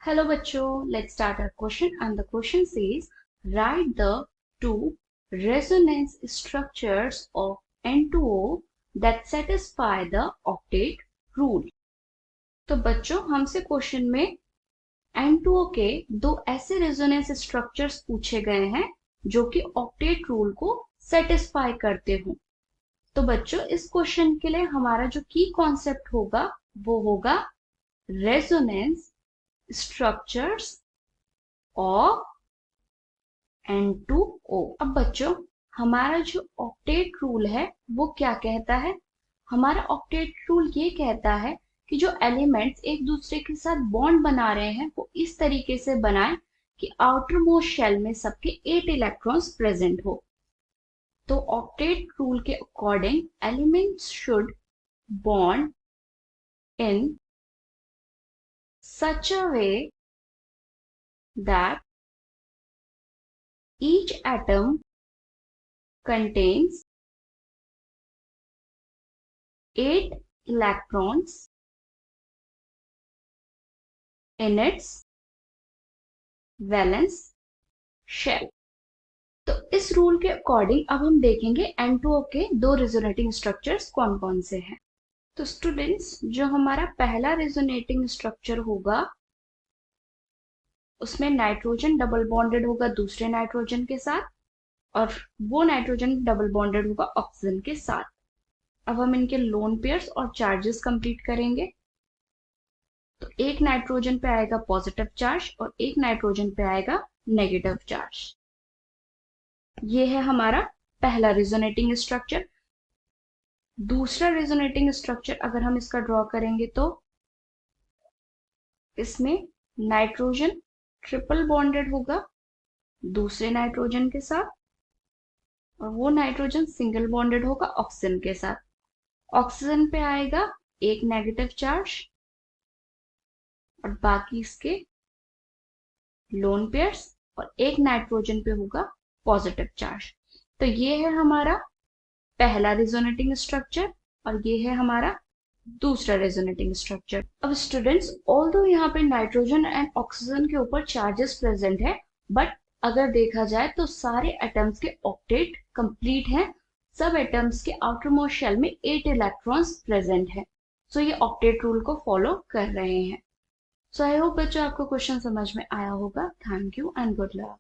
Hello बच्चों, let's start our question and the question says write the two resonance structures of N2O that satisfy the octet rule। तो बच्चों हमसे question में N2O के दो ऐसे रेजोनेंस स्ट्रक्चर्स पूछे गए हैं जो कि ऑक्टेट रूल को सेटिस्फाई करते हो। तो बच्चों इस क्वेश्चन के लिए हमारा जो की कॉन्सेप्ट होगा वो होगा रेजोनेंस स्ट्रक्चर्स ऑफ N2O। अब बच्चों हमारा जो ऑक्टेट रूल है वो क्या कहता है? हमारा ऑक्टेट रूल ये कहता है कि जो एलिमेंट्स एक दूसरे के साथ बॉन्ड बना रहे हैं वो इस तरीके से बनाएं कि आउटर मोस्ट शेल में सबके 8 इलेक्ट्रॉन्स प्रेजेंट हो। तो ऑक्टेट रूल के according elements should bond in such a way that each atom contains 8 electrons in its valence shell। तो इस रूल के अकॉर्डिंग अब हम देखेंगे N2O के दो रेजोनेटिंग स्ट्रक्चर्स कौन कौन से हैं। तो स्टूडेंट्स जो हमारा पहला रेजोनेटिंग स्ट्रक्चर होगा उसमें नाइट्रोजन डबल बॉन्डेड होगा दूसरे नाइट्रोजन के साथ और वो नाइट्रोजन डबल बॉन्डेड होगा ऑक्सीजन के साथ। अब हम इनके लोन पेयर्स और चार्जेस कंप्लीट करेंगे। तो एक नाइट्रोजन पे आएगा पॉजिटिव चार्ज और एक नाइट्रोजन पे आएगा नेगेटिव चार्ज। ये है हमारा पहला रेजोनेटिंग स्ट्रक्चर। दूसरा रेजोनेटिंग स्ट्रक्चर अगर हम इसका ड्रॉ करेंगे तो इसमें नाइट्रोजन ट्रिपल बॉन्डेड होगा दूसरे नाइट्रोजन के साथ और वो नाइट्रोजन सिंगल बॉन्डेड होगा ऑक्सीजन के साथ। ऑक्सीजन पे आएगा एक नेगेटिव चार्ज और बाकी इसके लोन पेयर्स और एक नाइट्रोजन पे होगा पॉजिटिव चार्ज। तो ये है हमारा पहला रेजोनेटिंग स्ट्रक्चर और ये है हमारा दूसरा रेजोनेटिंग स्ट्रक्चर। अब स्टूडेंट्स ऑल्दो यहाँ पे नाइट्रोजन एंड ऑक्सीजन के ऊपर चार्जेस प्रेजेंट है बट अगर देखा जाए तो सारे एटम्स के ऑक्टेट कंप्लीट हैं। सब एटम्स के आउटर मोस्ट शेल में 8 इलेक्ट्रॉन्स प्रेजेंट है। सो ये ऑक्टेट रूल को फॉलो कर रहे हैं। सो आई होप बच्चों आपको क्वेश्चन समझ में आया होगा। Thank you and good luck.